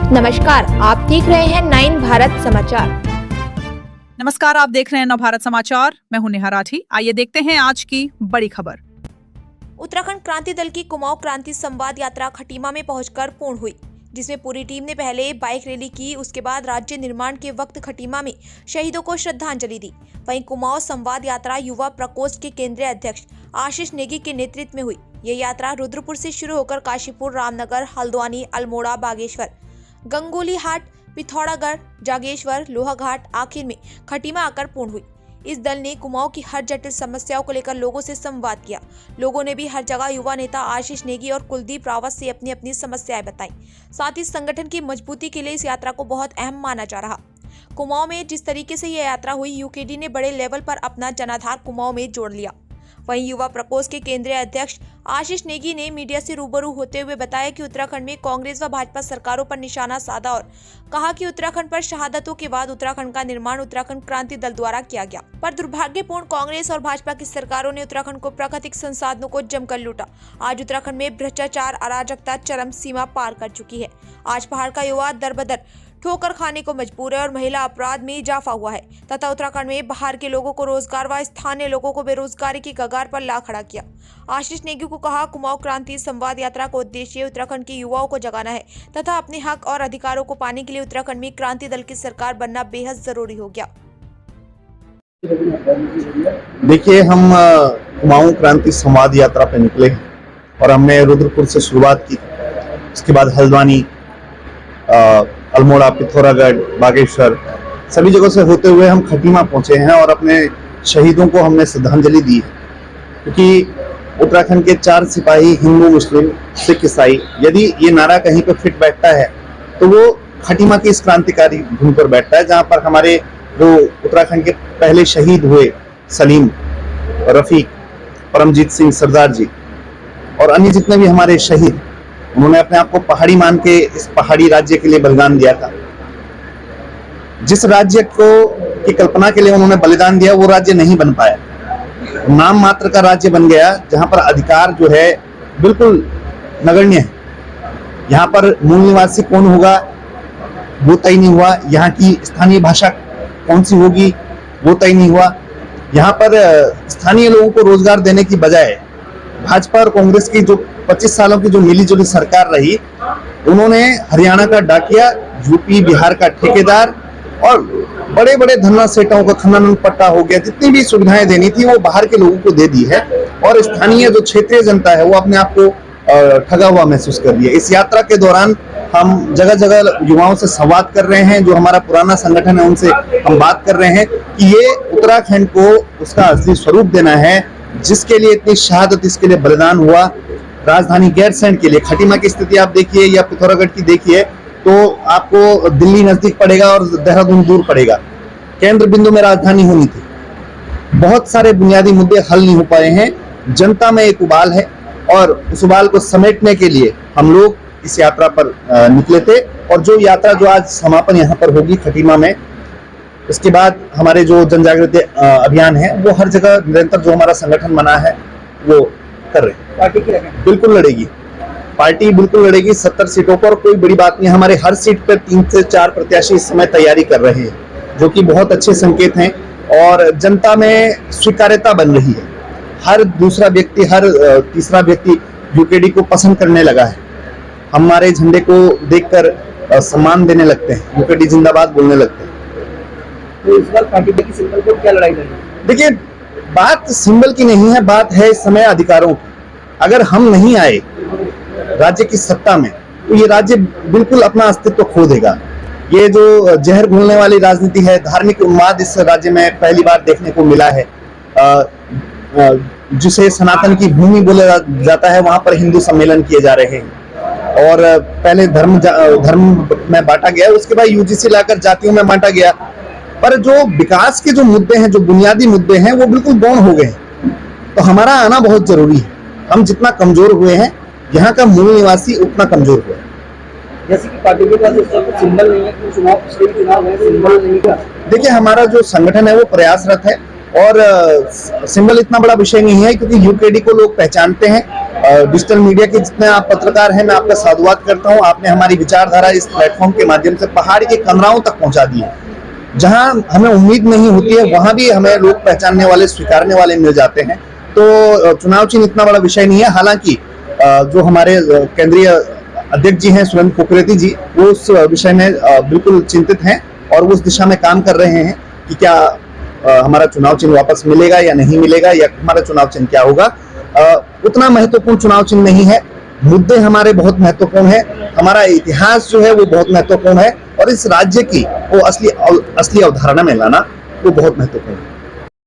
नमस्कार, आप देख रहे हैं 9 भारत समाचार। नमस्कार, आप देख रहे हैं 9 भारत समाचार। मैं हूं नेहा राठी। आइए देखते हैं आज की बड़ी खबर। उत्तराखंड क्रांति दल की कुमाऊं क्रांति संवाद यात्रा खटीमा में पहुंचकर पूर्ण हुई, जिसमें पूरी टीम ने पहले बाइक रैली की। उसके बाद राज्य निर्माण के वक्त खटीमा में शहीदों को श्रद्धांजलि दी। वहीं कुमाऊं संवाद यात्रा युवा प्रकोष्ठ के केंद्रीय अध्यक्ष आशीष नेगी के नेतृत्व में हुई। ये यात्रा रुद्रपुर से शुरू होकर काशीपुर, रामनगर, हल्द्वानी, अल्मोड़ा, बागेश्वर, गंगोलीहाट, पिथौरागढ़, जागेश्वर, लोहाघाट, आखिर में खटीमा आकर पूर्ण हुई। इस दल ने कुमाऊं की हर जटिल समस्याओं को लेकर लोगों से संवाद किया। लोगों ने भी हर जगह युवा नेता आशीष नेगी और कुलदीप रावत से अपनी अपनी समस्याएं बताई। साथ ही संगठन की मजबूती के लिए इस यात्रा को बहुत अहम माना जा रहा। कुमाऊं में जिस तरीके से यह यात्रा हुई, यूकेडी ने बड़े लेवल पर अपना जनाधार कुमाऊं में जोड़ लिया। वहीं युवा प्रकोष्ठ के केंद्रीय अध्यक्ष आशीष नेगी ने मीडिया से रूबरू होते हुए बताया कि उत्तराखंड में कांग्रेस व भाजपा सरकारों पर निशाना साधा और कहा कि उत्तराखंड पर शहादतों के बाद उत्तराखंड का निर्माण उत्तराखंड क्रांति दल द्वारा किया गया, पर दुर्भाग्यपूर्ण कांग्रेस और भाजपा की सरकारों ने उत्तराखंड को प्राकृतिक संसाधनों को जमकर लूटा। आज उत्तराखंड में भ्रष्टाचार, अराजकता चरम सीमा पार कर चुकी है। आज पहाड़ का युवा दर-बदर ठोकर खाने को मजबूर है और महिला अपराध में इजाफा हुआ है तथा उत्तराखंड में बाहर के लोगों को रोजगार व स्थानीय लोगों को बेरोजगारी की कगार पर ला खड़ा किया। आशीष नेगी को कहा, कुमाऊं क्रांति संवाद यात्रा का उद्देश्य उत्तराखंड के युवाओं को जगाना है तथा अपने हक और अधिकारों को पाने के लिए उत्तराखंड में क्रांति दल की सरकार बनना बेहद जरूरी हो गया। देखिए, हम कुमाऊं क्रांति संवाद यात्रा पे निकले और हमने रुद्रपुर से शुरुआत की। उसके बाद हल्द्वानी, अल्मोड़ा, पिथौरागढ़, बागेश्वर सभी जगहों से होते हुए हम खटीमा पहुंचे हैं और अपने शहीदों को हमने श्रद्धांजलि दी है। क्योंकि उत्तराखंड के 4 सिपाही हिंदू, मुस्लिम, सिख, ईसाई, यदि ये नारा कहीं पे फिट बैठता है तो वो खटीमा की इस क्रांतिकारी भूमि पर बैठता है, जहाँ पर हमारे जो उत्तराखंड के पहले शहीद हुए सलीम, रफीक, परमजीत सिंह सरदार जी और अन्य जितने भी हमारे शहीद, उन्होंने अपने आप को पहाड़ी मान के इस पहाड़ी राज्य के लिए बलिदान दिया था। जिस राज्य को की कल्पना के लिए उन्होंने बलिदान दिया, वो राज्य नहीं बन पाया। नाम मात्र का राज्य बन गया, जहां पर अधिकार जो है बिल्कुल नगण्य है। यहाँ पर मूल निवासी कौन होगा वो तय नहीं हुआ, यहाँ की स्थानीय भाषा कौन सी होगी वो तय नहीं हुआ। यहाँ पर स्थानीय लोगों को रोजगार देने की बजाय भाजपा और कांग्रेस की जो 25 सालों की जो मिलीजुली सरकार रही, उन्होंने हरियाणा का डाकिया, यूपी बिहार का ठेकेदार और बड़े बड़े धन्ना सेठों का खनन पट्टा हो गया, जितनी भी सुविधाएं देनी थी वो बाहर के लोगों को दे दी है और स्थानीय जो क्षेत्रीय जनता है वो अपने आप को ठगा हुआ महसूस कर रही है। इस यात्रा के दौरान हम जगह जगह युवाओं से संवाद कर रहे हैं, जो हमारा पुराना संगठन है उनसे हम बात कर रहे हैं कि ये उत्तराखंड को उसका असली स्वरूप देना है, जिसके लिए इतनी शहादत, इसके लिए बलिदान हुआ। राजधानी गैरसैंण के लिए खटीमा की स्थिति आप देखिए या पिथौरागढ़ की देखिए तो आपको दिल्ली नजदीक पड़ेगा और देहरादून दूर पड़ेगा। केंद्र बिंदु में राजधानी होनी थी। बहुत सारे बुनियादी मुद्दे हल नहीं हो पाए हैं। जनता में एक उबाल है और उस उबाल को समेटने के लिए हम लोग इस यात्रा पर निकले थे और जो यात्रा जो आज समापन यहाँ पर होगी खटीमा में, इसके बाद हमारे जो जन जागृति अभियान है वो हर जगह निरंतर जो हमारा संगठन बना है वो कर रहे हैं। पार्टी की बिल्कुल लड़ेगी, पार्टी बिल्कुल लड़ेगी 70 सीटों पर। कोई बड़ी बात नहीं, हमारे हर सीट पर 3 से 4 प्रत्याशी इस समय तैयारी कर रहे हैं, जो कि बहुत अच्छे संकेत हैं और जनता में स्वीकार्यता बन रही है। हर दूसरा व्यक्ति, हर तीसरा व्यक्ति यूकेडी को पसंद करने लगा है। हमारे झंडे को देखकर सम्मान देने लगते हैं, यूकेडी जिंदाबाद बोलने लगते हैं। तो इस बार पार्टी की सिंबल को क्या लड़ाई लड़ी? देखिए, बात सिंबल की नहीं है, बात है इस समय अधिकारों की। अगर हम नहीं आए राज्य की सत्ता में तो ये राज्य बिल्कुल अपना अस्तित्व खो देगा। ये जो जहर घोलने वाली राजनीति है, धार्मिक उन्माद इस राज्य में पहली बार देखने को मिला है। जिसे सनातन की भूमि बोला जाता है, वहां पर हिंदू सम्मेलन किए जा रहे हैं और पहले धर्म में बांटा गया, उसके बाद यूजीसी लाकर जातियों में बांटा गया। पर जो विकास के जो मुद्दे हैं, जो बुनियादी मुद्दे हैं, वो बिल्कुल गौण हो गए। तो हमारा आना बहुत जरूरी है। हम जितना कमजोर हुए हैं, यहाँ का मूल निवासी उतना कमजोर हुआ है। जैसे कि पार्टी के पास सिंबल नहीं है, चुनाव है, सिंबल नहीं का। देखिए, हमारा जो संगठन है वो प्रयासरत है और सिंबल इतना बड़ा विषय नहीं है, क्योंकि यूकेडी को लोग पहचानते हैं डिजिटल मीडिया के जितने आप पत्रकार हैं, मैं आपका साधुवाद करता हूं। आपने हमारी विचारधारा इस प्लेटफॉर्म के माध्यम से पहाड़ी के कमराओं तक पहुंचा दी है। जहां हमें उम्मीद नहीं होती है वहां भी हमें लोग पहचानने वाले, स्वीकारने वाले मिल जाते हैं। तो चुनाव चिन्ह इतना बड़ा विषय नहीं है। हालांकि जो हमारे केंद्रीय अध्यक्ष जी हैं सुरेंद्र पोखरेती जी, वो उस विषय में बिल्कुल चिंतित हैं और वो उस दिशा में काम कर रहे हैं कि क्या हमारा चुनाव चिन्ह वापस मिलेगा या नहीं मिलेगा, या हमारा चुनाव चिन्ह क्या होगा। उतना महत्वपूर्ण चुनाव चिन्ह नहीं है। मुद्दे हमारे बहुत महत्वपूर्ण है, हमारा इतिहास जो है वो बहुत महत्वपूर्ण है, और इस राज्य की वो असली अवधारणा में लाना वो बहुत महत्वपूर्ण है।